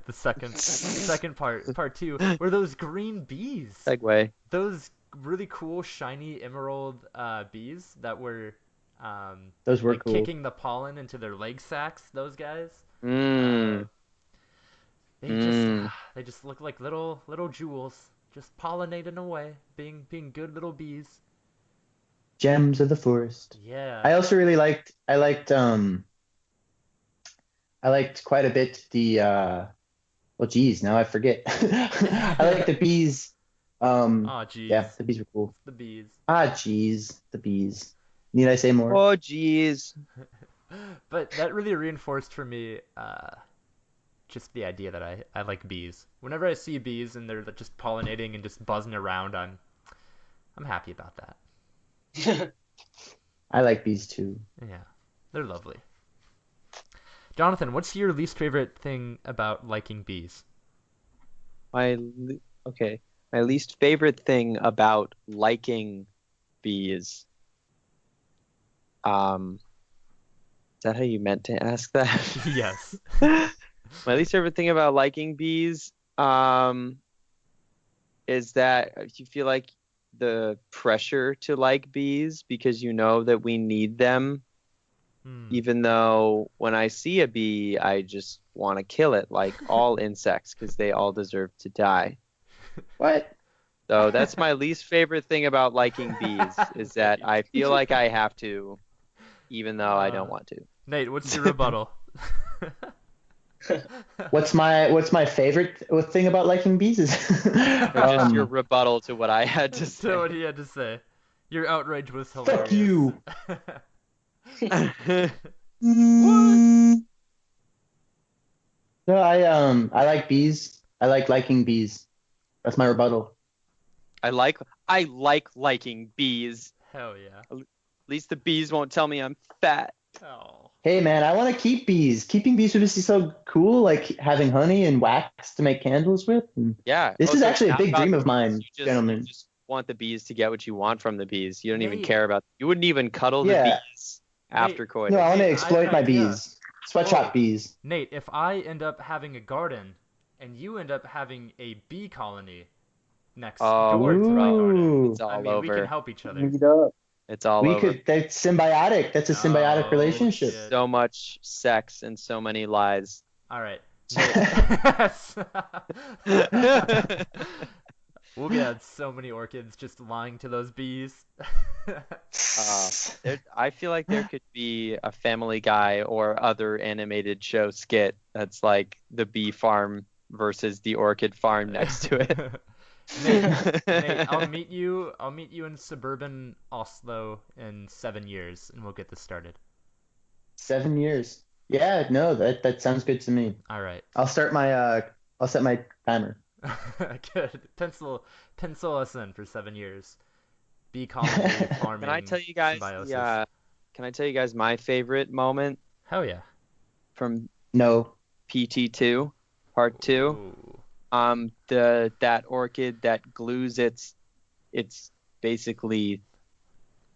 the second part 2, were those green bees. Segue. Those really cool shiny emerald bees that were Those were like cool. kicking the pollen into their leg sacs. Those guys. Mm. They they just look like little jewels, just pollinating away, being good little bees. Gems of the forest. Yeah. I also really I liked quite a bit the well, geez, now I forget. I like the bees. Oh, geez. Yeah, the bees were cool. The bees. Ah, geez, the bees. Need I say more? Oh, geez. But that really reinforced for me just the idea that I like bees. Whenever I see bees and they're just pollinating and just buzzing around, I'm happy about that. I like bees too. Yeah, they're lovely. Jonathan, what's your least favorite thing about liking bees? Okay. My least favorite thing about liking bees. Is that how you meant to ask that? Yes. My least favorite thing about liking bees, is that you feel like the pressure to like bees because you know that we need them, even though when I see a bee, I just want to kill it, like all insects, because they all deserve to die. What? So that's my least favorite thing about liking bees, is that I feel like I have to, even though I don't want to. Nate, what's your rebuttal? What's my favorite thing about liking bees is Or just your rebuttal to what I had to say. So what he had to say. Your outrage was hilarious. fuck you. No, I like bees. I like liking bees. That's my rebuttal. I like liking bees. Hell yeah. At least the bees won't tell me I'm fat. Oh. Hey man, I want to keep bees. Keeping bees would be so cool, like having honey and wax to make candles with. And Yeah. this is so actually a it's big not dream about of mine, you gentlemen. You just want the bees to get what you want from the bees. You don't even Nate. care about. You wouldn't even cuddle the Yeah. bees after coitus. No, I want to Nate, I exploit have my an idea. bees. Sweatshop Whoa. bees. Nate, if I end up having a garden and you end up having a bee colony next Oh, door to my garden, Ooh. It's all I mean, we over. can help each other. Meet up. It's all We over. could. That's symbiotic. That's a symbiotic Oh, relationship. shit. So much sex and so many lies. All right. Nate. We'll get so many orchids just lying to those bees. I feel like there could be a Family Guy or other animated show skit that's like the bee farm versus the orchid farm next to it. Nate, I'll meet you in suburban Oslo in 7 years, and we'll get this started. 7 years. Yeah, no, that sounds good to me. All right. I'll set my timer. Good. Pencil us in for 7 years. Bee colony farming. Can I tell you guys? symbiosis. Yeah. Can I tell you guys my favorite moment Hell yeah. from No. PT2, Part 2? Ooh. That orchid that glues its basically,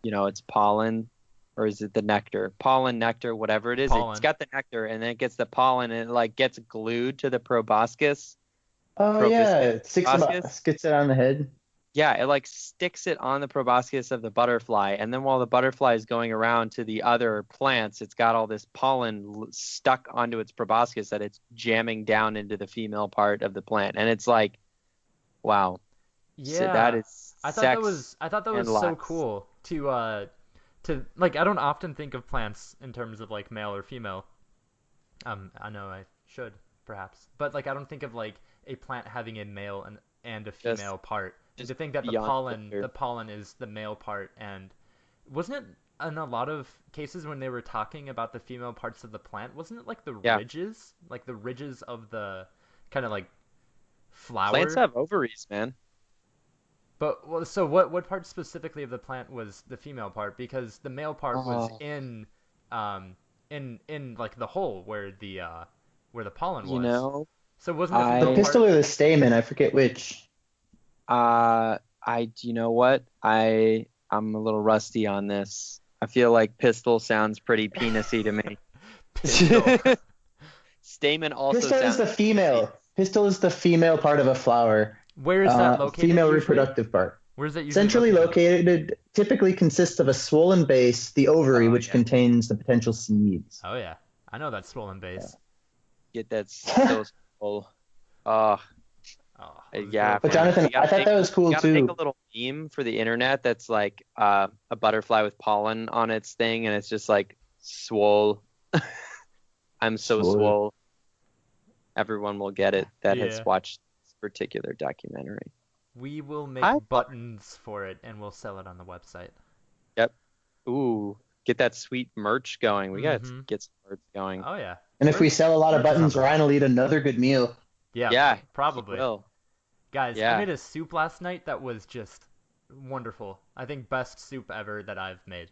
it's pollen, or is it the nectar? Pollen, nectar, whatever it is. Pollen. It's got the nectar, and then it gets the pollen, and it like gets glued to the proboscis. Oh yeah, Proboscis? gets it on the head. Yeah, it like sticks it on the proboscis of the butterfly, and then while the butterfly is going around to the other plants, it's got all this pollen stuck onto its proboscis that it's jamming down into the female part of the plant, and it's like, wow. Yeah. So that is I thought that was and so lots. cool to like, I don't often think of plants in terms of like male or female. I know I should perhaps, but like I don't think of like a plant having a male and a female part. And to think that the beyond gender. pollen is the male part, and wasn't it in a lot of cases when they were talking about the female parts of the plant, wasn't it like the ridges of the kind of like flower? Plants have ovaries, man. But so what part specifically of the plant was the female part? Because the male part was in like the hole where the pollen was. So wasn't it The pistil or the stamen? I forget which. You know what? I'm a little rusty on this. I feel like pistil sounds pretty penisy to me. Pistil. Stamen also Pistil sounds is the female. Pistil is the female part of a flower. Where is that located? Female usually? reproductive part. Where's it usually Centrally located, typically consists of a swollen base, the ovary, Oh, which yeah. contains the potential seeds. Oh yeah, I know that swollen base. Get that so full. Oh, Oh, those yeah. dope But ones. Jonathan, You gotta I thought make- that was cool You gotta make too. a little meme for the internet that's like a butterfly with pollen on its thing, and it's just like swole. I'm so Swole. swole. Everyone will get it that Yeah. has watched this particular documentary. We will make I- buttons for it and we'll sell it on the website. Ooh, get that sweet merch going. We gotta Mhm. get some merch going. Oh yeah. And if we sell a lot of Merch is buttons, on the- Ryan will eat another good meal. Yeah. Yeah, Probably. Will. Guys, I Yeah. made a soup last night that was just wonderful. I think best soup ever that I've made.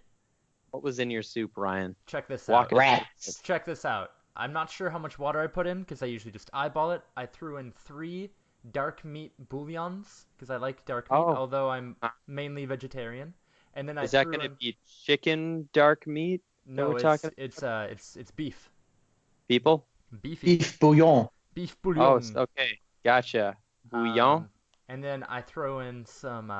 What was in your soup, Ryan? Check this Walk out. it. Rats. Check this out. I'm not sure how much water I put in because I usually just eyeball it. I threw in 3 dark meat bouillons because I like dark meat, Oh. although I'm mainly vegetarian. And then I Is that threw gonna in... be chicken dark meat, No, we're it's talking it's beef. people? Beefy. Beef bouillon. Beef Oh, bouillon. okay, gotcha. Bouillon. And then I throw in some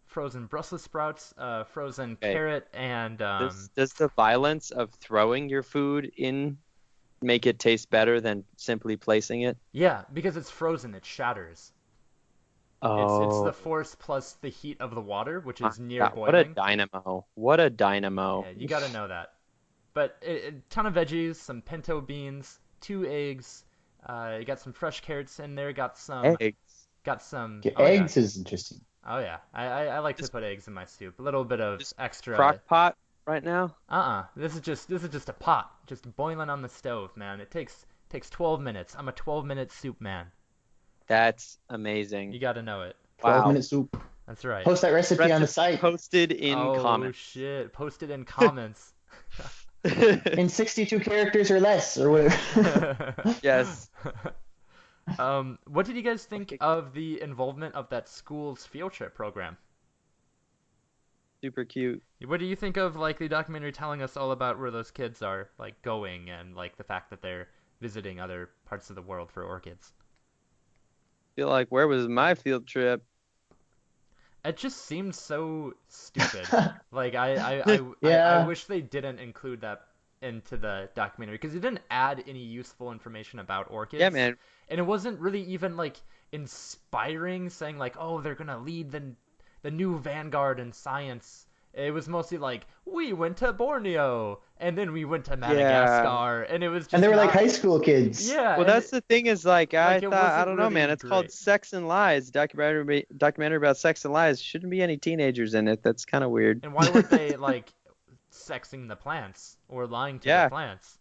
frozen Brussels sprouts, frozen Okay. carrot, and Does the violence of throwing your food in make it taste better than simply placing it? yeah, because it's frozen, it shatters. It's the force plus the heat of the water, which is near God, what a boiling. dynamo! What a dynamo! Yeah, you gotta know that. But a ton of veggies, some pinto beans, 2 eggs. You got some fresh carrots in there. Got some. Eggs. Got some. Okay, Oh, eggs is interesting. Yeah. Oh yeah. I like to Just- put eggs in my soup. A little bit of just extra. Crock pot right now. This is just a pot, just boiling on the stove, man. It takes 12 minutes. I'm a 12-minute soup man. That's amazing. You gotta know it. 12-minute soup. That's right. Post that recipe on the site Posted in oh comments. shit! Post it in comments. in 62 characters or less, or whatever. Yes. What did you guys think of the involvement of that school's field trip program? Super cute. What do you think of like the documentary telling us all about where those kids are like going and like the fact that they're visiting other parts of the world for orchids? Feel like where was my field trip? It just seems so stupid. Like I Yeah. wish they didn't include that into the documentary because it didn't add any useful information about orchids. Yeah, man. And it wasn't really even like inspiring, saying like, oh, they're gonna lead the new vanguard in science. It was mostly like, we went to Borneo and then we went to Madagascar, and it was just And they were like not- high school kids. Yeah. Well, and that's the thing is like I like, it thought I wasn't don't know, man. really It's called great. Sex and Lies. Documentary about sex and lies. Shouldn't be any teenagers in it. That's kind of weird. And why weren't they like sexing the plants or lying to Yeah. the plants?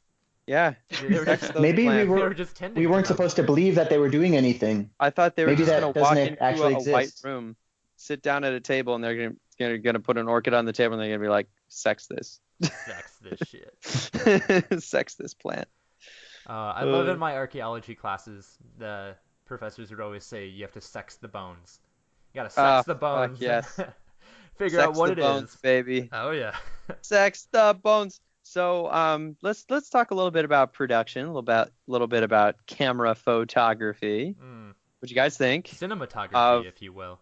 Yeah. They were Sex just, those Maybe we plants. were- they were just tending We to weren't them. supposed to believe that they were doing anything. I thought they were Maybe just that gonna doesn't walk into actually a white exist. room, sit down at a table, and they're gonna put an orchid on the table, and they're gonna be like, "Sex this, Sex this shit. sex this plant." I love in my archaeology classes, the professors would always say you have to sex the bones. You gotta sex the fuck bones. yes. Figure Sex out what the it is. bones, baby. Oh yeah. Sex the bones. So let's talk a little bit about production, a little bit about camera photography. What you guys think? Cinematography, if you will.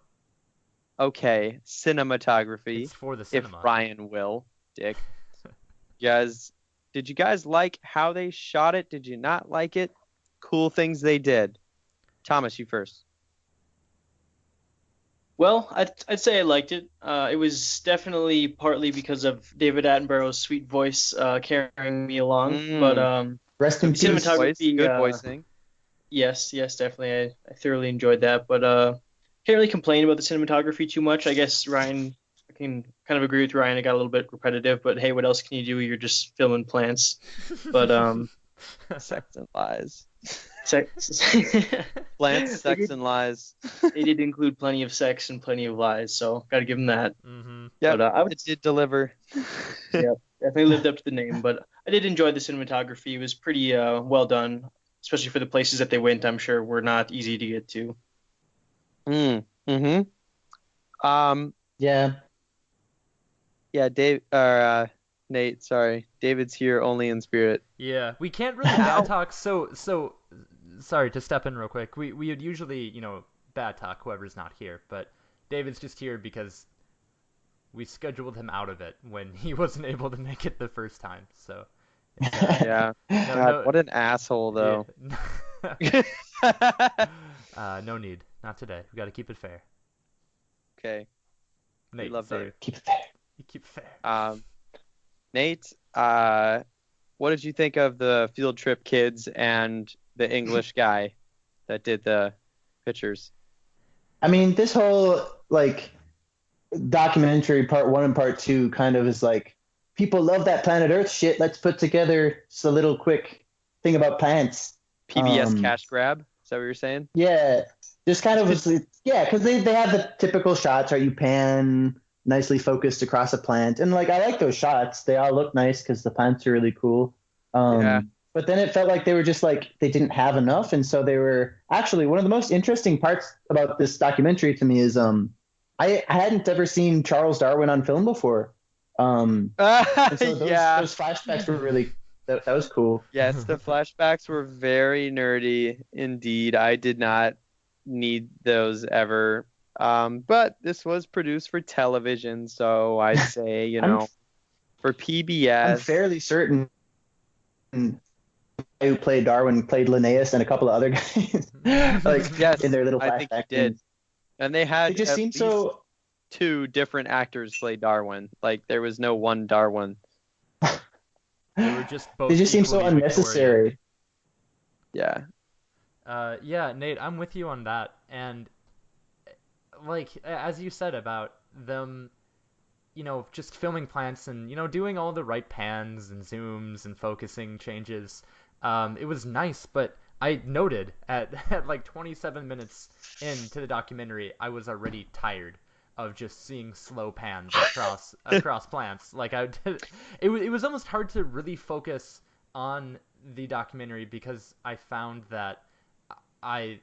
Okay, cinematography. It's for the If cinema. Ryan will, Dick. Did you guys like how they shot it? Did you not like it? Cool things they did. Thomas, you first. Well, I'd say I liked it. It was definitely partly because of David Attenborough's sweet voice carrying me along. Mm. But Rest in peace. Cinematography, Good voicing. yes, definitely. I thoroughly enjoyed that. But can't really complain about the cinematography too much. I guess I can kind of agree with Ryan. It got a little bit repetitive, but hey, what else can you do? You're just filming plants. But Sex and lies. sex. Plants, sex, and lies. They did include plenty of sex and plenty of lies, so gotta give them that. Mm-hmm. Yeah, But I would it did deliver. definitely lived up to the name. But I did enjoy the cinematography. It was pretty well done, especially for the places that they went. I'm sure were not easy to get to. Mm-hmm. Yeah. Yeah, Nate, sorry. David's here only in spirit. Yeah, we can't really bad talk. So sorry to step in real quick. We would usually bad talk whoever's not here, but David's just here because we scheduled him out of it when he wasn't able to make it the first time. So Yeah. No, God, no- what an asshole, though. no need. Not today. We got to keep it fair. Okay. Nate, love sorry. Dave. Keep it fair. You keep it fair. Nate, what did you think of the field trip kids and the English guy that did the pictures? I mean, this whole like documentary part 1 and part 2 kind of is like people love that planet Earth shit. Let's put together just a little quick thing about plants. PBS cash grab? Is that what you're saying? Yeah, just kind of was, yeah, because they have the typical shots, right? You pan nicely focused across a plant, and like I like those shots. They all look nice because the plants are really cool. Yeah. But then it felt like they were just like they didn't have enough, and so they were actually one of the most interesting parts about this documentary to me is I hadn't ever seen Charles Darwin on film before. And so those flashbacks were really that was cool. Yes, the flashbacks were very nerdy indeed. I did not need those ever. But this was produced for television, so I'd say, for PBS. I'm fairly certain who played Darwin played Linnaeus and a couple of other guys, like Yes, in their little I think flashback. he did. And they had It just at seemed least so. 2 different actors play Darwin. Like there was no one Darwin. They were just both. They just seem so equally unnecessary. Yeah. Yeah, Nate, I'm with you on that. And like as you said about them, just filming plants and doing all the right pans and zooms and focusing changes. It was nice, but I noted at like 27 minutes into the documentary, I was already tired of just seeing slow pans across plants. Like it was almost hard to really focus on the documentary because I found that I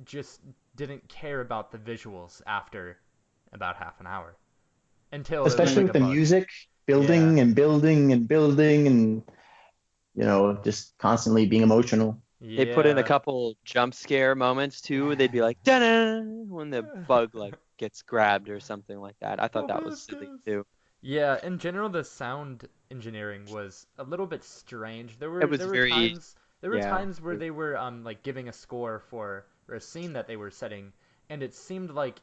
just didn't care about the visuals after about half an hour. Until it was Especially like with a the bug. music building and building and building and just constantly being emotional. Yeah. They put in a couple jump scare moments too. They'd be like, "Da-da!" when the bug gets grabbed or something like that. I thought that was silly too. Yeah, in general, the sound engineering was a little bit strange. There were It was there were very- times yeah. times where they were like giving a score for or a scene that they were setting, and it seemed like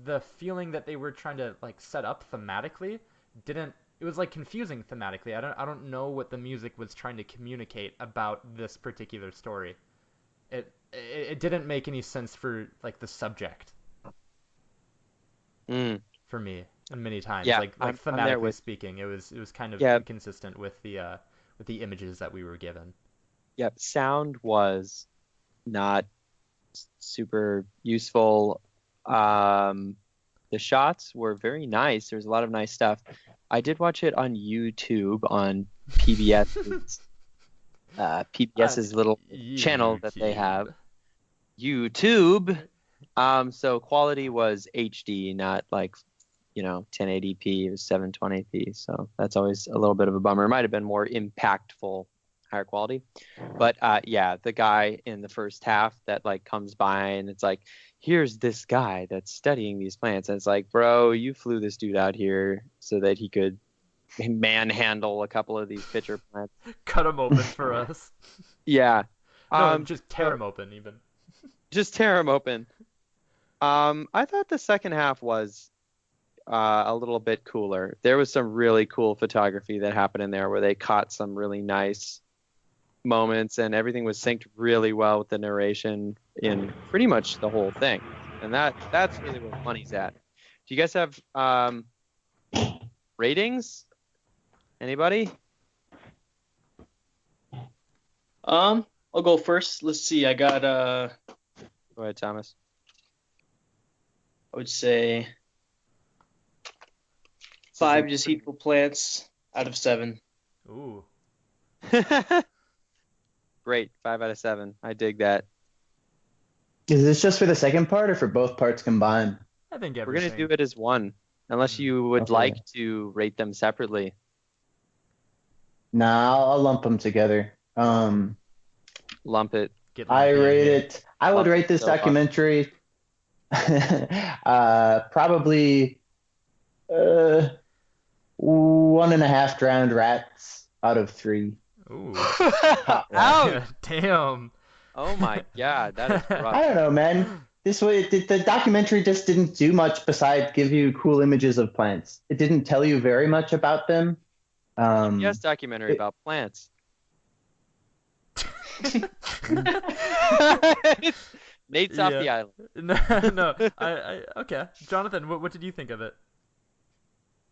the feeling that they were trying to like set up thematically didn't. It was like confusing thematically. I don't know what the music was trying to communicate about this particular story. It didn't make any sense for like the subject Mm. for me many times. Yeah, like I'm there thematically with- speaking, it was kind of Yeah. inconsistent with the images that we were given. Yep, sound was not super useful. The shots were very nice. There's a lot of nice stuff. I did watch it on YouTube on PBS's PBS's little channel that they have. YouTube. So quality was HD, not like 1080p. It was 720p. So that's always a little bit of a bummer. It might have been more impactful, higher quality. But yeah, the guy in the first half that like comes by and it's like, here's this guy that's studying these plants. And it's like, bro, you flew this dude out here so that he could manhandle a couple of these pitcher plants. Cut them open for us. Yeah. No, just tear them open even. Just tear them open. I thought the second half was a little bit cooler. There was some really cool photography that happened in there where they caught some really nice moments and everything was synced really well with the narration in pretty much the whole thing. And that's really where money's at. Do you guys have ratings? Anybody? I'll go first. Let's see. I got Go ahead, Thomas. I would say 5 deceitful plants out of 7. Ooh. Great. 5 out of 7. I dig that. Is this just for the second part or for both parts combined? I think We're everything. going to do it as one, unless you would Okay. like to rate them separately. Nah, I'll lump them together. Lump it. Get I lumpy in rate here. it. I would rate this So far. documentary Probably 1.5 drowned rats out of 3. Ooh. Ouch! Damn. Oh my God, that is I rough. don't know, man. This way, the documentary just didn't do much besides give you cool images of plants. It didn't tell you very much about them. Yes, documentary It- about plants. Nate's off the Yeah. island. No, no. Okay. Jonathan, what did you think of it?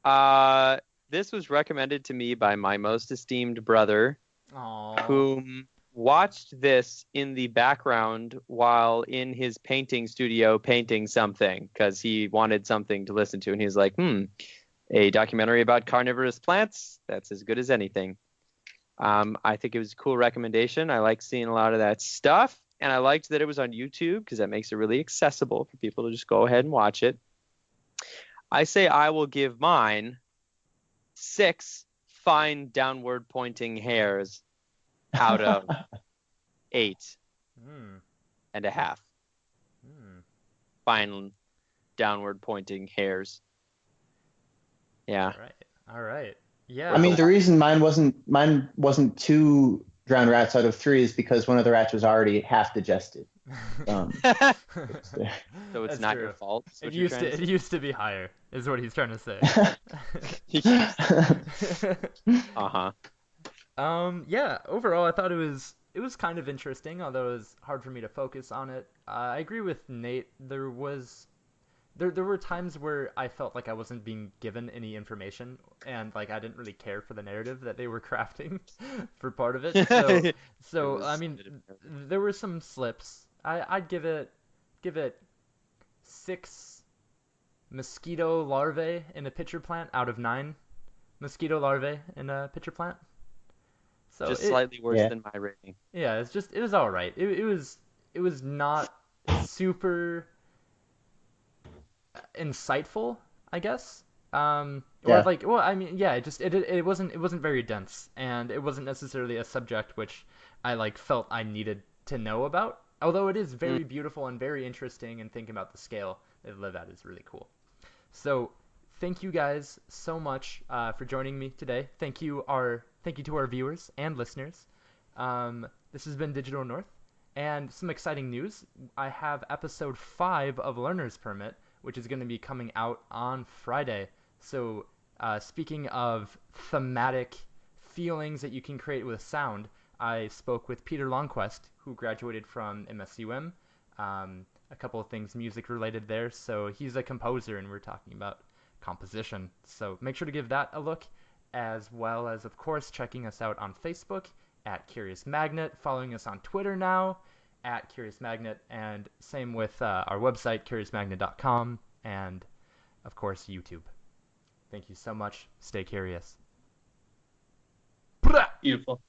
Uh, this was recommended to me by my most esteemed brother, Aww. whom watched this in the background while in his painting studio painting something because he wanted something to listen to. And he was like, a documentary about carnivorous plants? That's as good as anything. I think it was a cool recommendation. I like seeing a lot of that stuff. And I liked that it was on YouTube because that makes it really accessible for people to just go ahead and watch it. I say I will give mine 6 fine downward pointing hairs out of 8 Hmm. and a half Hmm. fine downward pointing hairs. Yeah. All right. Yeah. I mean, the reason mine wasn't 2 drowned rats out of 3 is because one of the rats was already half digested. Um, So it's That's not true. your fault. Is what It you're used trying to to it used to be higher, is what he's trying to say. say? Uh-huh. Yeah, overall I thought it was kind of interesting, although it was hard for me to focus on it. I agree with Nate. There were times where I felt like I wasn't being given any information, and like I didn't really care for the narrative that they were crafting for part of it. So was I a mean, bit of there were some slips. I'd give it 6 mosquito larvae in a pitcher plant out of 9 mosquito larvae in a pitcher plant. So just slightly worse Yeah. than my rating. yeah, it was all right. It was not super insightful, I guess. Or Yeah. like, well, I mean, yeah, it wasn't very dense, and it wasn't necessarily a subject which I like felt I needed to know about. Although it is very beautiful and very interesting, and thinking about the scale they live at is really cool. So, thank you guys so much for joining me today. Thank you to our viewers and listeners. This has been Digital North, and some exciting news. I have episode 5 of Learner's Permit, which is going to be coming out on Friday. So, speaking of thematic feelings that you can create with sound, I spoke with Peter Longquest, who graduated from MSUM. A couple of things music related there. So he's a composer, and we're talking about composition. So make sure to give that a look, as well as, of course, checking us out on Facebook at Curious Magnet, following us on Twitter now at Curious Magnet, and same with our website, curiousmagnet.com, and, of course, YouTube. Thank you so much. Stay curious. Beautiful.